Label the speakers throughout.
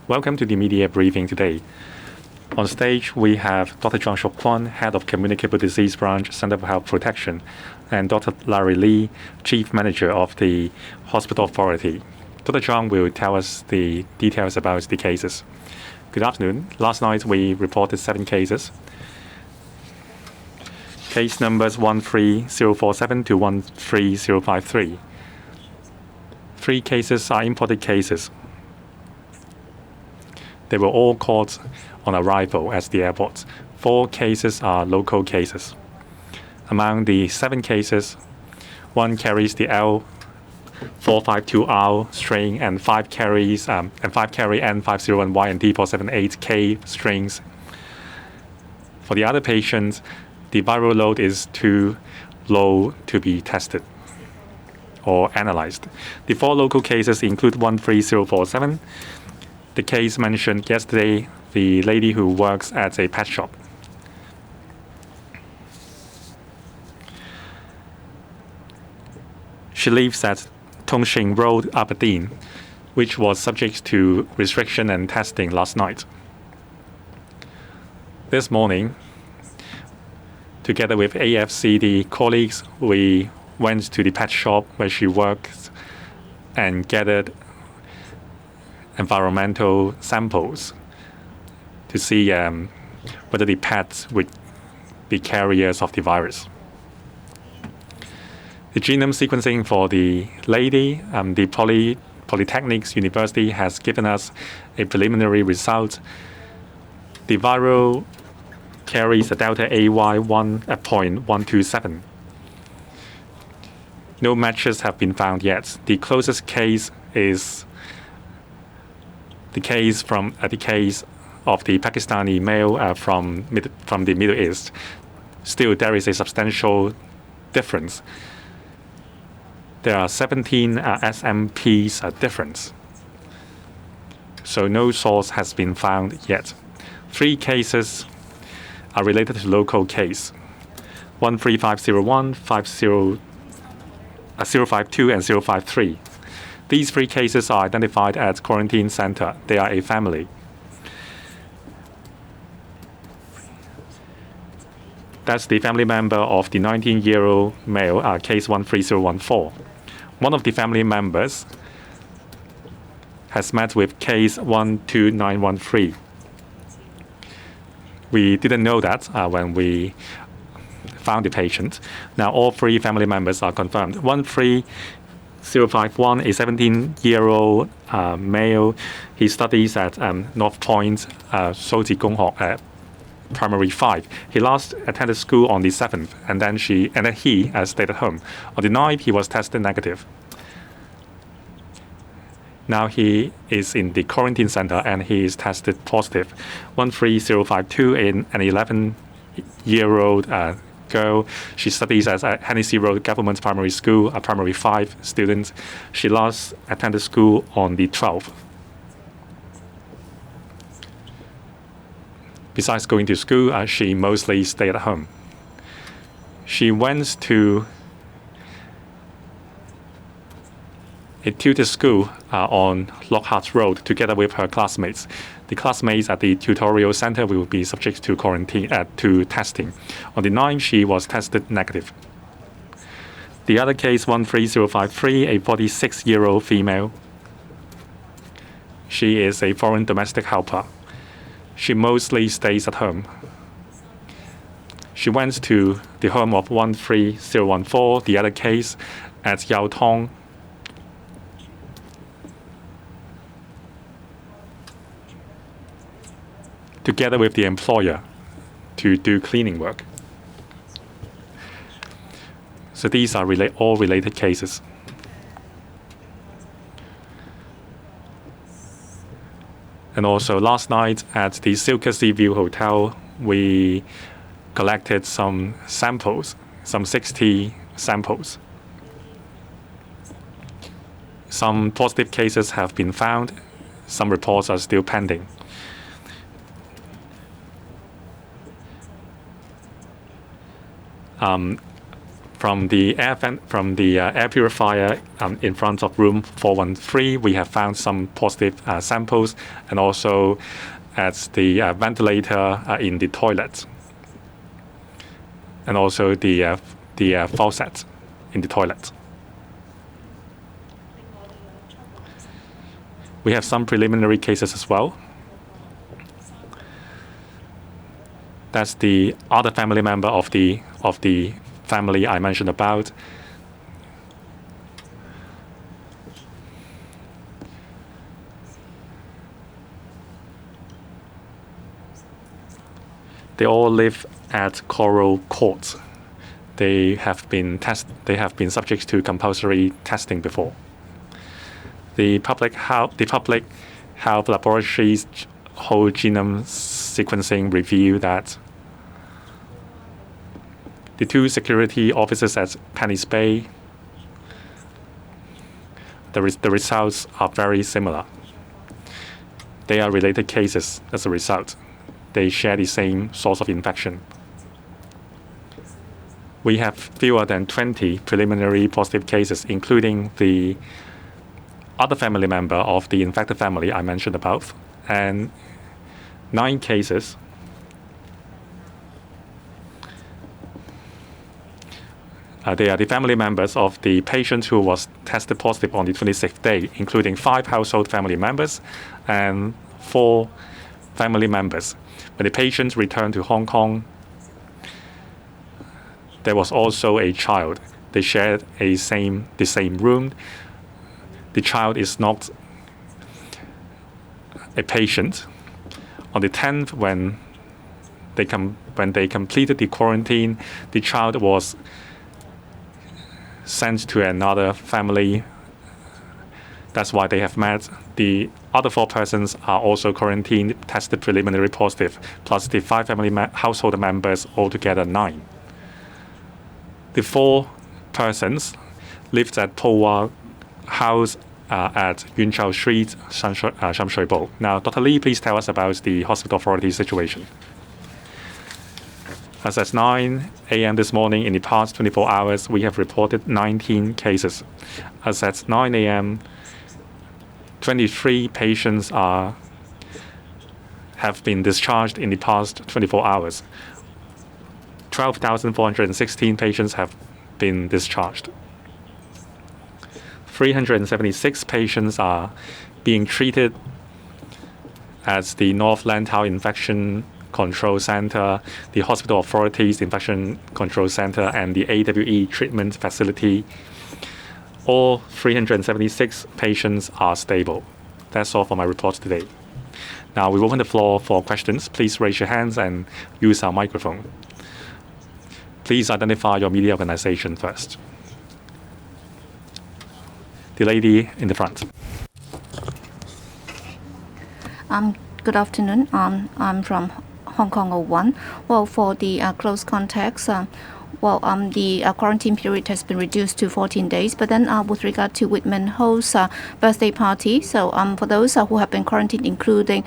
Speaker 1: Welcome to the media briefing today. On stage, we have Dr. Zhang Shuk-Kwan, Head of Communicable Disease Branch, Center for Health Protection, and Dr. Larry Lee, Chief Manager of the Hospital Authority. Dr. Zhang will tell us the details about the cases. Good afternoon. Last night, we reported 7 cases. Case numbers 13047 to 13053. 3 cases are imported cases. They were all caught on arrival at the airport. 4 cases are local cases. Among the 7 cases, 1 carries the L452R strain and 5 carry N501Y and D478K strains. For the other patients, the viral load is too low to be tested or analyzed. The 4 local cases include 13047. The case mentioned yesterday, the lady who works at a pet shop. She lives at Tongxing Road, Aberdeen, which was subject to restriction and testing last night. This morning, together with AFCD colleagues, we went to the pet shop where she works and gathered environmental samples to see whether the pets would be carriers of the virus. The genome sequencing for the lady, the Polytechnics University has given us a preliminary result. The viral carries a delta AY1 at 0.127. No matches have been found yet. The closest case is the case of the Pakistani male from the Middle East. Still, there is a substantial difference. There are 17 SMPs difference. So no source has been found yet. 3 cases are related to local case. 13501, 052, and 053. These 3 cases are identified at quarantine center. They are a family. That's the family member of the 19-year-old male, case 13014. One of the family members has met with case 12913. We didn't know that when we found the patient. Now all 3 family members are confirmed. 13051, a 17-year-old male. He studies at North Point Shouji Gongho Primary 5. He last attended school on the 7th, and then he stayed at home. On the 9th, he was tested negative. Now he is in the quarantine center, and he is tested positive. 13052, an 11-year-old girl. She studies at Hennessy Road Government Primary School, a Primary 5 student. She last attended school on the 12th. Besides going to school, she mostly stayed at home. She went to a tutor school on Lockhart Road together with her classmates. The classmates at the tutorial center will be subject to quarantine to testing. On the 9th, she was tested negative. The other case, 13053, a 46-year-old female. She is a foreign domestic helper. She mostly stays at home. She went to the home of 13014, the other case, at Yao Tong. Together with the employer to do cleaning work. So these are all related cases. And also last night at the Silka Sea View Hotel, we collected some samples, some 60 samples. Some positive cases have been found. Some reports are still pending. from the air purifier in front of room 413, we have found some positive samples, and also at the ventilator in the toilet, and also the faucet in the toilet. We have some preliminary cases as well. That's the other family member of the family I mentioned about. They all live at Coral Court. They have been subject to compulsory testing before. The public health laboratories whole genome sequencing review that the two security officers at Penny's Bay, the results are very similar. They are related cases as a result. They share the same source of infection. We have fewer than 20 preliminary positive cases, including the other family member of the infected family I mentioned above, and 9 cases they are the family members of the patient who was tested positive on the 26th day, including 5 household family members and 4 family members. When the patient returned to Hong Kong, there was also a child. They shared the same room. The child is not a patient. On the 10th, when they completed the quarantine, the child was sent to another family. That's why they have met. The other 4 persons are also quarantined, tested preliminary positive, plus the 5 family household members, altogether 9. The 4 persons lived at Po Wah House at Yun Chau Street, Sham Shui Po. Now, Dr. Lee, please tell us about the hospital authority situation. As at 9 a.m. this morning, in the past 24 hours, we have reported 19 cases. As at 9 a.m., 23 patients have been discharged in the past 24 hours. 12,416 patients have been discharged. 376 patients are being treated at the North Lantau Infection Control Center, the Hospital Authorities Infection Control Center, and the AWE treatment facility. All 376 patients are stable. That's all for my report today. Now we open the floor for questions. Please raise your hands and use our microphone. Please identify your media organization first. The lady in the front.
Speaker 2: Good afternoon. I'm from Hong Kong 01. Well, for the close contacts, the quarantine period has been reduced to 14 days. But then with regard to Whitman Ho's birthday party, so for those who have been quarantined, including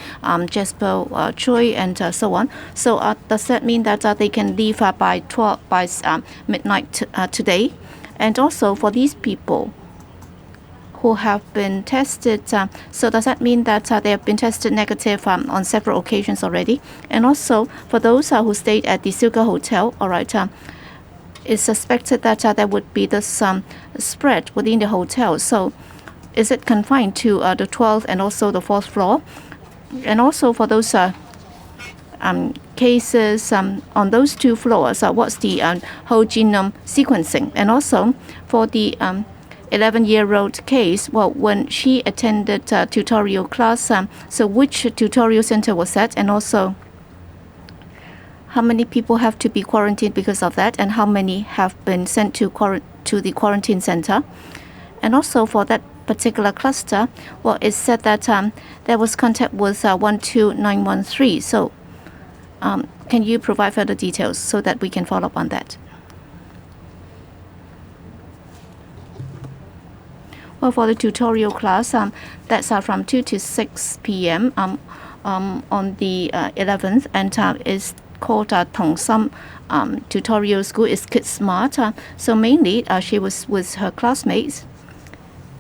Speaker 2: Jasper Choi and so on, so does that mean that they can leave by midnight today? And also for these people who have been tested, so does that mean that they have been tested negative on several occasions already? And also for those who stayed at the Silka Hotel, all right, it's suspected that there would be this spread within the hotel. So is it confined to the 12th and also the 4th floor? And also for those cases on those 2 floors, what's the whole genome sequencing? And also for the 11-year-old case, well, when she attended tutorial class, so which tutorial center was that? And also, how many people have to be quarantined because of that? And how many have been sent to the quarantine center? And also for that particular cluster, well, it said that there was contact with 12913. So can you provide further details so that we can follow up on that? Well, for the tutorial class, that's from 2 to 6 p.m. On the 11th, and is called Tong Sam tutorial school is Kids Smart. So mainly she was with her classmates,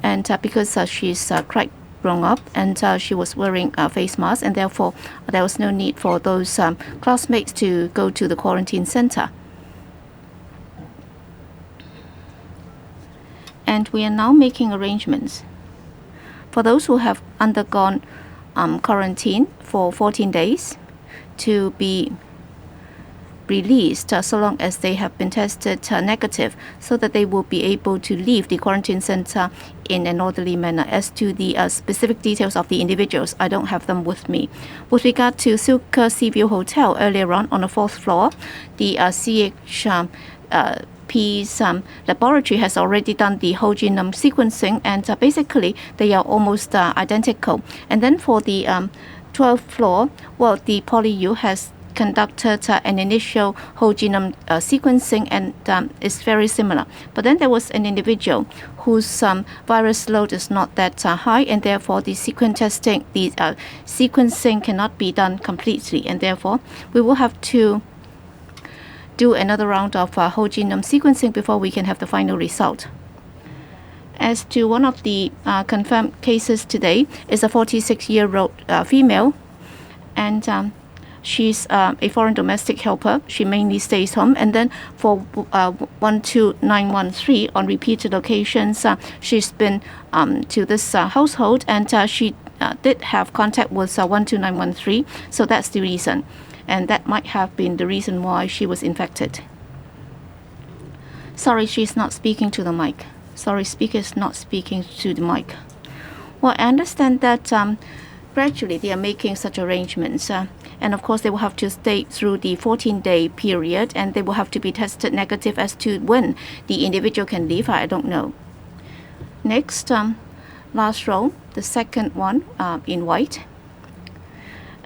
Speaker 2: and because she's quite grown up, and she was wearing a face mask, and therefore there was no need for those classmates to go to the quarantine center. And we are now making arrangements for those who have undergone quarantine for 14 days to be released so long as they have been tested negative, so that they will be able to leave the quarantine center in an orderly manner. As to the specific details of the individuals, I don't have them with me. With regard to Silka Seaview Hotel, earlier on the 4th floor, the CHP's laboratory has already done the whole genome sequencing, and basically they are almost identical. And then for the 12th floor, well, the PolyU has conducted an initial whole genome sequencing, and it's very similar. But then there was an individual whose virus load is not that high, and therefore the sequencing cannot be done completely, and therefore we will have to do another round of whole genome sequencing before we can have the final result. As to one of the confirmed cases today is a 46-year-old female, and she's a foreign domestic helper. She mainly stays home. And then for 12913 on repeated occasions, she's been to this household, and she did have contact with 12913. So that's the reason. And that might have been the reason why she was infected. Sorry, she's not speaking to the mic. Sorry, speaker is not speaking to the mic. Well, I understand that gradually they are making such arrangements. And of course, they will have to stay through the 14-day period, and they will have to be tested negative. As to when the individual can leave, I don't know. Next, last row, the second one in white.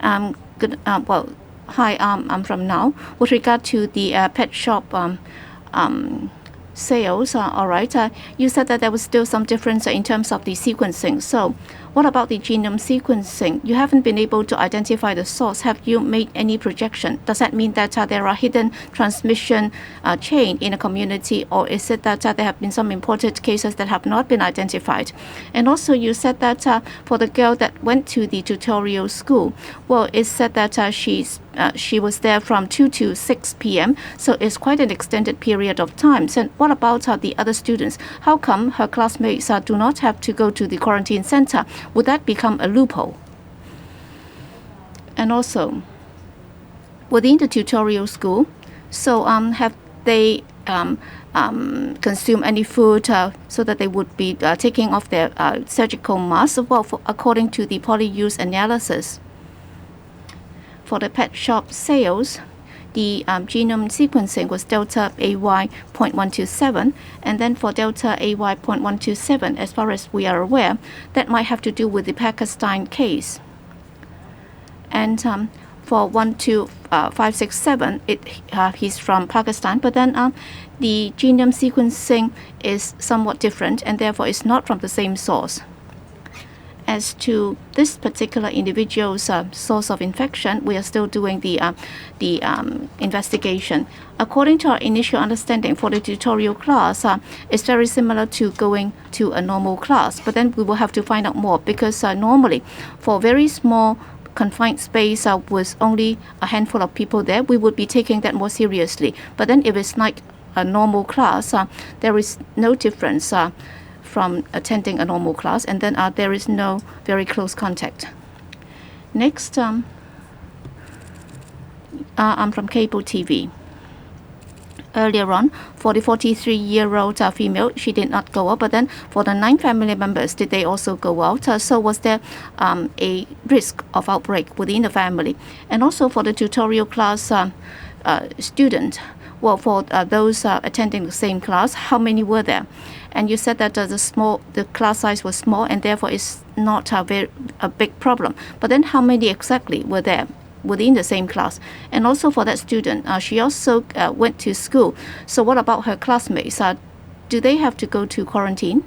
Speaker 2: Well, hi, I'm from Now. With regard to the pet shop sales, all right, you said that there was still some difference in terms of the sequencing. So what about the genome sequencing? You haven't been able to identify the source. Have you made any projection? Does that mean that there are hidden transmission chain in a community, or is it that there have been some imported cases that have not been identified? And also you said that for the girl that went to the tutorial school, well, it said that she was there from 2 to 6 p.m. So it's quite an extended period of time. So what about the other students? How come her classmates do not have to go to the quarantine center? Would that become a loophole? And also, within the tutorial school, so have they consumed any food so that they would be taking off their surgical masks? Well, according to the PolyU's analysis, for the pet shop sales, the genome sequencing was delta AY 0.127, and then for delta AY 0.127, as far as we are aware, that might have to do with the Pakistan case. And for 12567, he's from Pakistan, but then the genome sequencing is somewhat different, and therefore it's not from the same source. As to this particular individual's source of infection, we are still doing the investigation. According to our initial understanding for the tutorial class, it's very similar to going to a normal class, but then we will have to find out more, because normally for very small confined space with only a handful of people there, we would be taking that more seriously. But then if it's like a normal class, there is no difference from attending a normal class, and then there is no very close contact. Next, I'm from cable TV. Earlier on, for the 43-year-old female, she did not go out, but then for the 9 family members, did they also go out? So was there a risk of outbreak within the family? And also for the tutorial class student, well, for those attending the same class, how many were there? And you said that the class size was small, and therefore it's not a big problem. But then how many exactly were there within the same class? And also for that student, she also went to school. So what about her classmates? Do they have to go to quarantine?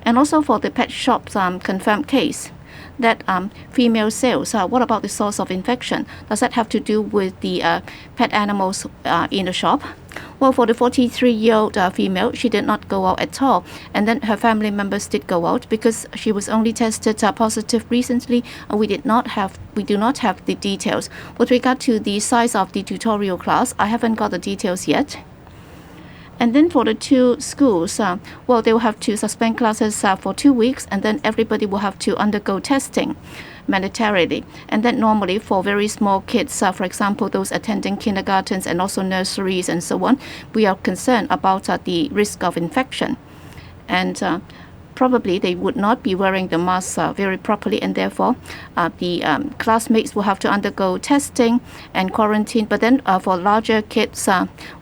Speaker 2: And also for the pet shop's confirmed case, that female cells, what about the source of infection? Does that have to do with the pet animals in the shop? Well, for the 43-year-old female, she did not go out at all. And then her family members did go out because she was only tested positive recently. We do not have the details. With regard to the size of the tutorial class, I haven't got the details yet. And then for the two schools, well, they will have to suspend classes for 2 weeks, and then everybody will have to undergo testing mandatorily. And then normally for very small kids, for example, those attending kindergartens and also nurseries and so on, we are concerned about the risk of infection. And probably they would not be wearing the mask very properly, and therefore the classmates will have to undergo testing and quarantine. But then for larger kids,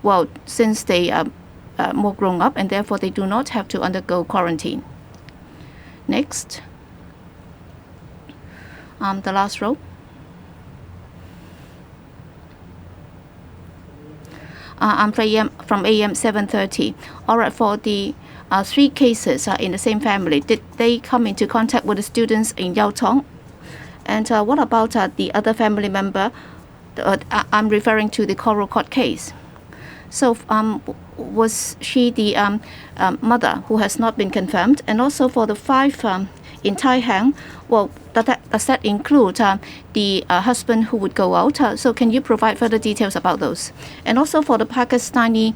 Speaker 2: well, since they are more grown up, and therefore they do not have to undergo quarantine. Next. The last row. I'm from AM 730. All right, for the 3 cases in the same family, did they come into contact with the students in Yau Tong? And what about the other family member? I'm referring to the Coral Court case. So was she the mother who has not been confirmed? And also for the 5 in Tai Hang, well, does that include the husband who would go out? So can you provide further details about those? And also for the Pakistani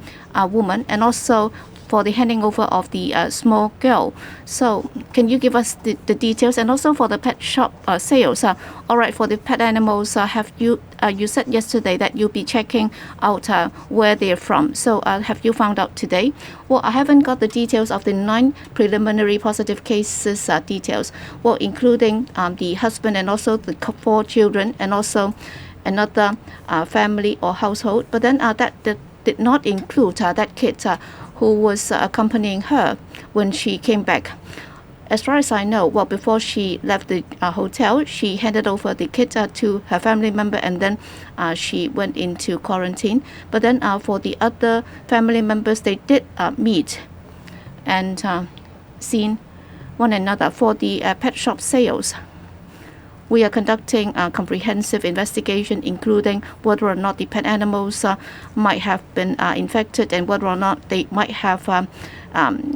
Speaker 2: woman, and also for the handing over of the small girl. So can you give us the details? And also for the pet shop sales. All right, for the pet animals, have you said yesterday that you'll be checking out where they're from. So have you found out today? Well, I haven't got the details of the 9 preliminary positive cases details. Well, including the husband and also the 4 children and also another family or household. But then that did not include that kid who was accompanying her when she came back. As far as I know, well, before she left the hotel, she handed over the kid to her family member, and then she went into quarantine. But then for the other family members, they did meet and seen one another. For the pet shop sales, we are conducting a comprehensive investigation, including whether or not the pet animals might have been infected, and whether or not they might have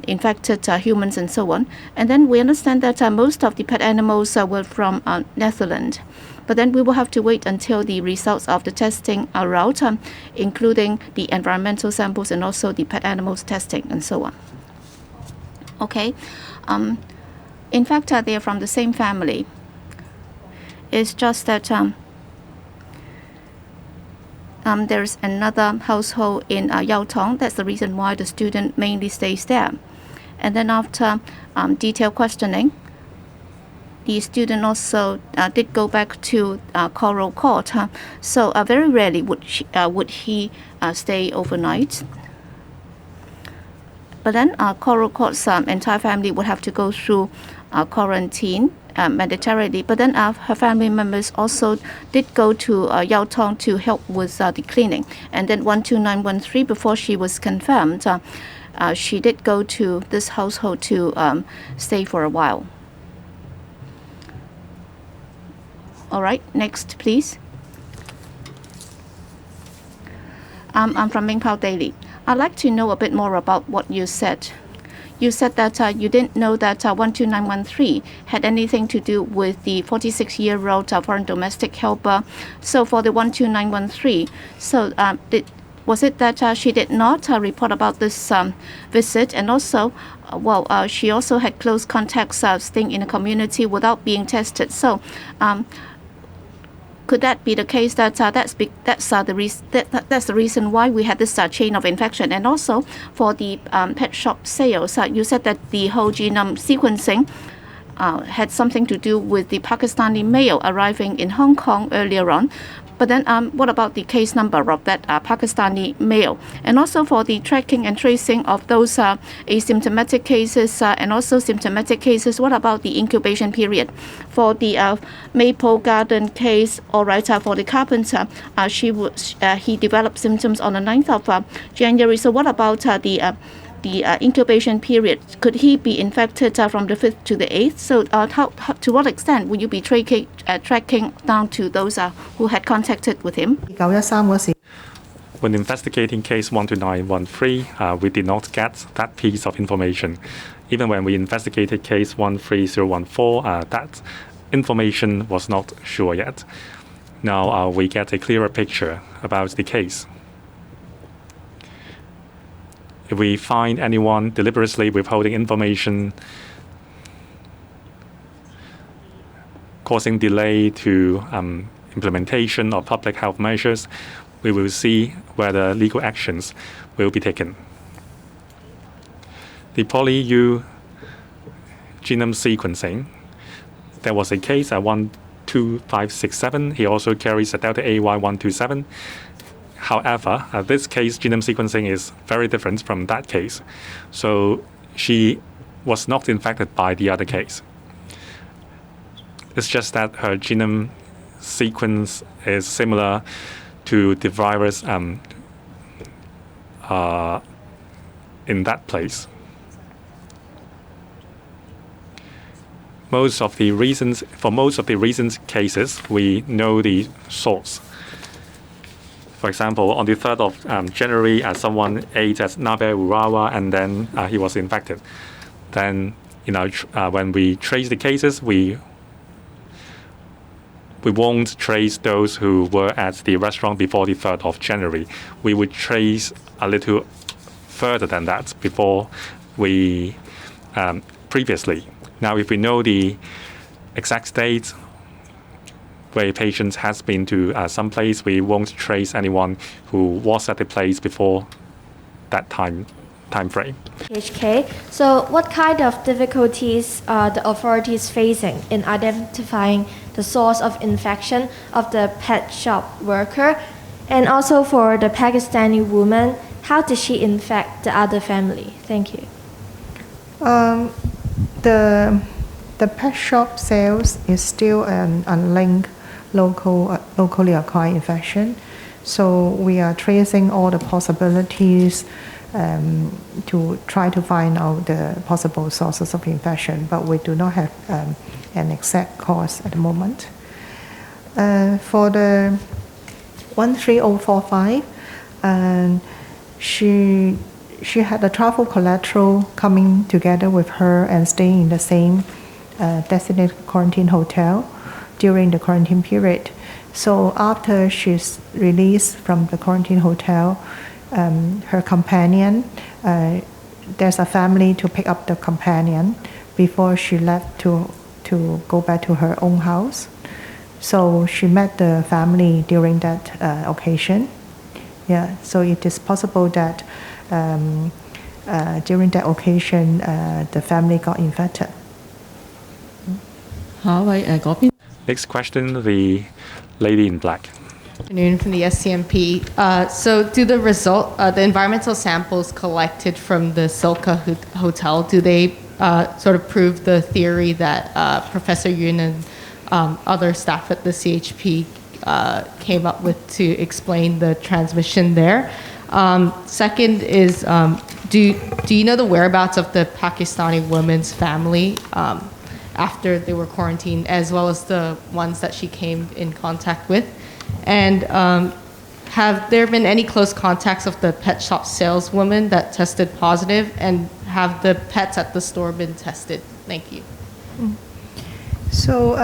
Speaker 2: infected humans and so on. And then we understand that most of the pet animals were from Netherlands. But then we will have to wait until the results of the testing are out, including the environmental samples and also the pet animals testing and so on. Okay. In fact, they are from the same family. It's just that there's another household in Yau Tong. That's the reason why the student mainly stays there. And then after detailed questioning, the student also did go back to Coral Court. So very rarely would he stay overnight. But then Coral Court's entire family would have to go through quarantine mandatorily. But then her family members also did go to Yau Tong to help with the cleaning. And then 12913, before she was confirmed, she did go to this household to stay for a while. All right, next, please. I'm from Mingpao Daily. I'd like to know a bit more about what you said. You said that you didn't know that 12913 had anything to do with the 46-year-old foreign domestic helper. So for the 12913, so was it that she did not report about this visit? And also, she also had close contacts staying in the community without being tested. So could that be the case that that's the reason why we had this chain of infection? And also for the pet shop sales, you said that the whole genome sequencing had something to do with the Pakistani male arriving in Hong Kong earlier on. But then what about the case number of that Pakistani male? And also for the tracking and tracing of those asymptomatic cases and also symptomatic cases, what about the incubation period? For the Maple Garden case, all right, for the carpenter, he developed symptoms on the 9th of January. So what about the the incubation period, could he be infected from the 5th to the 8th? So to what extent will you be tracking down to those who had contacted with him?
Speaker 1: When investigating case 12913, we did not get that piece of information. Even when we investigated case 13014, that information was not sure yet. Now we get a clearer picture about the case. If we find anyone deliberately withholding information, causing delay to implementation of public health measures, we will see whether legal actions will be taken. The poly-U genome sequencing, there was a case at 12567. He also carries a Delta AY127. However, this case, genome sequencing is very different from that case. So she was not infected by the other case. It's just that her genome sequence is similar to the virus in that place. For most of the recent cases, we know the source. For example, on the 3rd of January, someone ate at Nabe Urawa and then he was infected. Then, when we trace the cases, we won't trace those who were at the restaurant before the 3rd of January. We would trace a little further than that before we previously. Now, if we know the exact date where a patient has been to some place, we won't trace anyone who was at the place before that time frame.
Speaker 3: TMHK. So what kind of difficulties are the authorities facing in identifying the source of infection of the pet shop worker? And also for the Pakistani woman, how did she infect the other family? Thank you.
Speaker 4: The pet shop sales is still an unlinked locally acquired infection. So we are tracing all the possibilities to try to find out the possible sources of infection, but we do not have an exact cause at the moment. For the 13045, she had a travel collateral coming together with her and staying in the same designated quarantine hotel during the quarantine period. So after she's released from the quarantine hotel, her companion, there's a family to pick up the companion before she left to go back to her own house. So she met the family during that occasion. Yeah, so it is possible that during that occasion, the family got infected.
Speaker 1: Next question, the lady in black.
Speaker 5: Afternoon from the SCMP. So do the environmental samples collected from the Silka Hotel, do they sort of prove the theory that Professor Yun and other staff at the CHP came up with to explain the transmission there? Second is, do you know the whereabouts of the Pakistani woman's family after they were quarantined, as well as the ones that she came in contact with? And have there been any close contacts of the pet shop saleswoman that tested positive, and have the pets at the store been tested? Thank you.
Speaker 4: So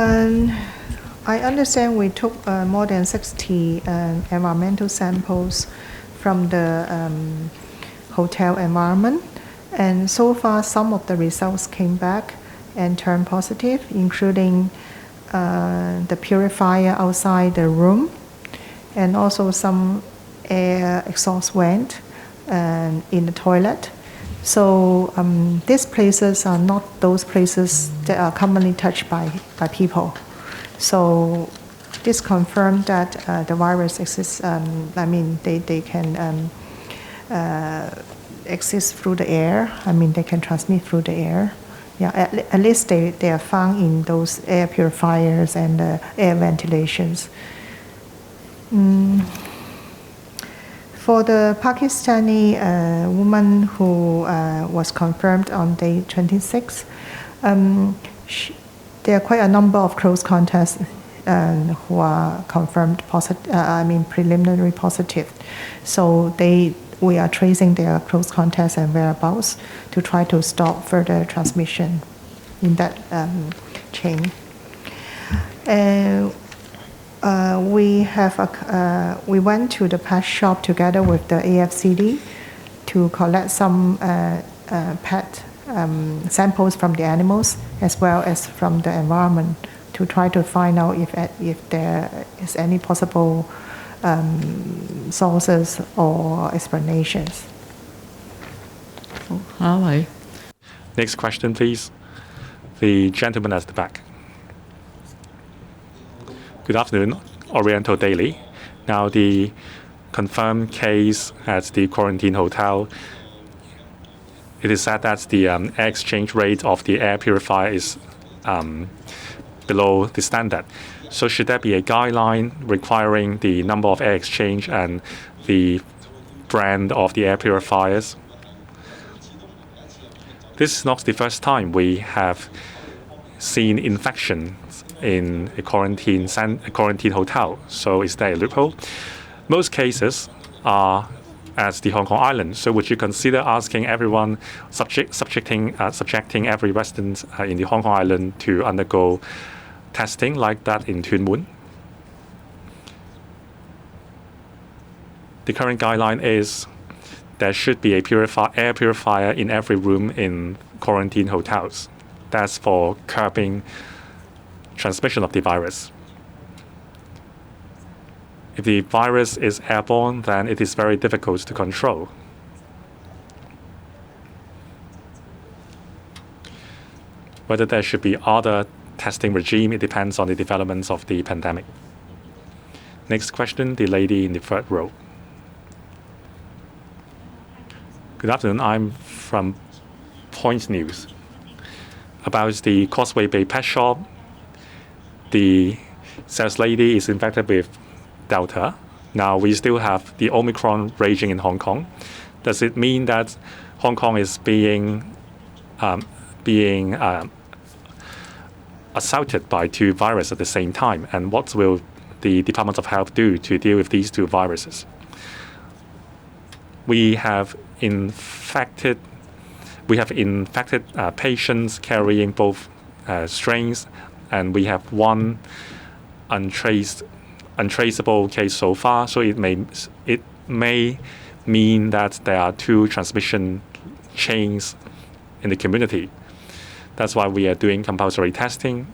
Speaker 4: I understand we took more than 60 environmental samples from the hotel environment, and so far some of the results came back and turned positive, including the purifier outside the room, and also some air exhaust vent in the toilet. So these places are not those places that are commonly touched by people. So this confirmed that the virus exists. They can exist through the air. They can transmit through the air. Yeah, at least they are found in those air purifiers and air ventilations. For the Pakistani woman who was confirmed on day 26, there are quite a number of close contacts who are confirmed positive, preliminary positive. So we are tracing their close contacts and whereabouts to try to stop further transmission in that chain. We went to the pet shop together with the AFCD to collect some pet samples from the animals as well as from the environment to try to find out if there is any possible sources or explanations.
Speaker 5: Hello.
Speaker 1: Next question, please. The gentleman at the back. Good afternoon, Oriental Daily. Now, the confirmed case at the quarantine hotel, it is said that the air exchange rate of the air purifier is below the standard. So should there be a guideline requiring the number of air exchange and the brand of the air purifiers? This is not the first time we have seen infections in a quarantine hotel. So is there a loophole? Most cases are at the Hong Kong Island. So would you consider asking everyone, subjecting every resident in the Hong Kong Island to undergo testing like that in Tuen Mun? The current guideline is there should be a air purifier in every room in quarantine hotels. That's for curbing transmission of the virus. If the virus is airborne, then it is very difficult to control. Whether there should be other testing regime, it depends on the developments of the pandemic. Next question, the lady in the third row. Good afternoon, I'm from Point News. About the Causeway Bay Pet Shop, the sales lady is infected with Delta. Now we still have the Omicron raging in Hong Kong. Does it mean that Hong Kong is being assaulted by two viruses at the same time? And what will the Department of Health do to deal with these two viruses? We have infected patients carrying both strains, and we have one untraceable case so far. So it may mean that there are two transmission chains in the community. That's why we are doing compulsory testing.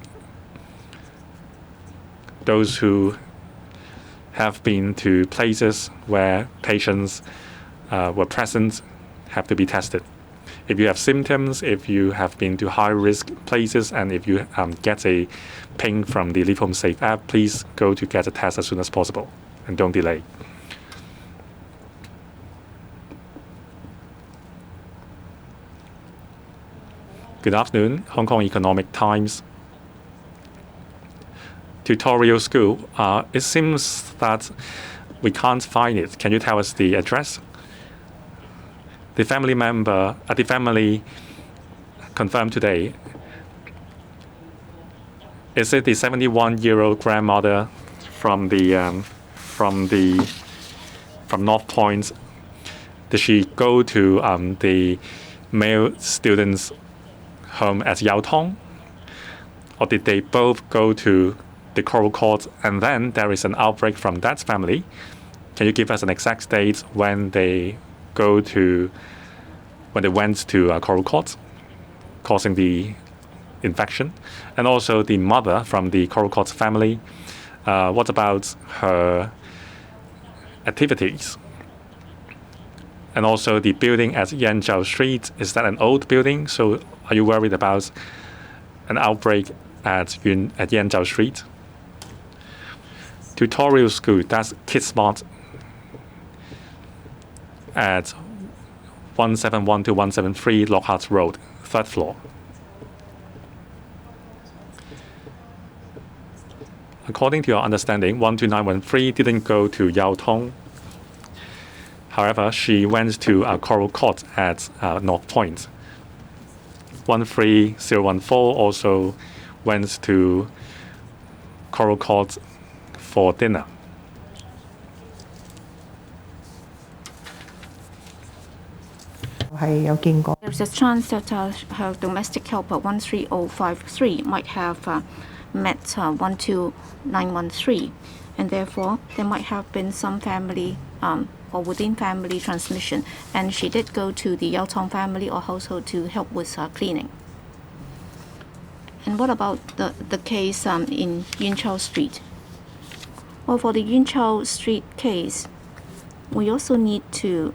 Speaker 1: Those who have been to places where patients were present have to be tested. If you have symptoms, if you have been to high-risk places, and if you get a ping from the Leave Home Safe app, please go to get a test as soon as possible and don't delay. Good afternoon, Hong Kong Economic Times. Tutorial school. It seems that we can't find it. Can you tell us the address? The family confirmed today. Is it the 71-year-old grandmother from North Point? Did she go to the male students' home at Yau Tong? Or did they both go to the Coral Court and then there is an outbreak from that family? Can you give us an exact date when they went to Coral Court, causing the infection? And also the mother from the Coral Court family, what about her activities? And also the building at Yanzhou Street, is that an old building? So are you worried about an outbreak at Yanzhou Street? Tutorial school, that's KidSmart at 171 to 173 Lockhart Road, 3rd floor. According to your understanding, 12913 didn't go to Yau Tong. However, she went to Coral Court at North Point. 13014 also went to Coral Court for dinner.
Speaker 2: There's a chance that her domestic helper 13053 might have met 12913, and therefore there might have been some family or within family transmission, and she did go to the Yao Tong family or household to help with cleaning. And what about the case in Yun Chao Street? Well, for the Yun Chao Street case, we also need to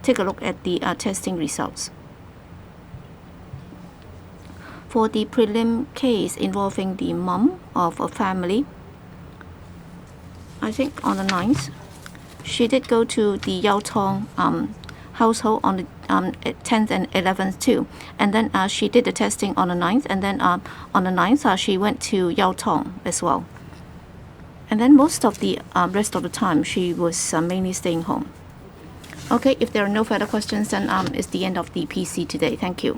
Speaker 2: take a look at the testing results. For the prelim case involving the mom of a family, I think on the 9th, she did go to the Yao Tong household on the 10th and 11th too. And then she did the testing on the 9th, and then on the 9th she went to Yao Tong as well. And then most of the rest of the time she was mainly staying home. Okay, if there are no further questions, then it's the end of the PC today. Thank you.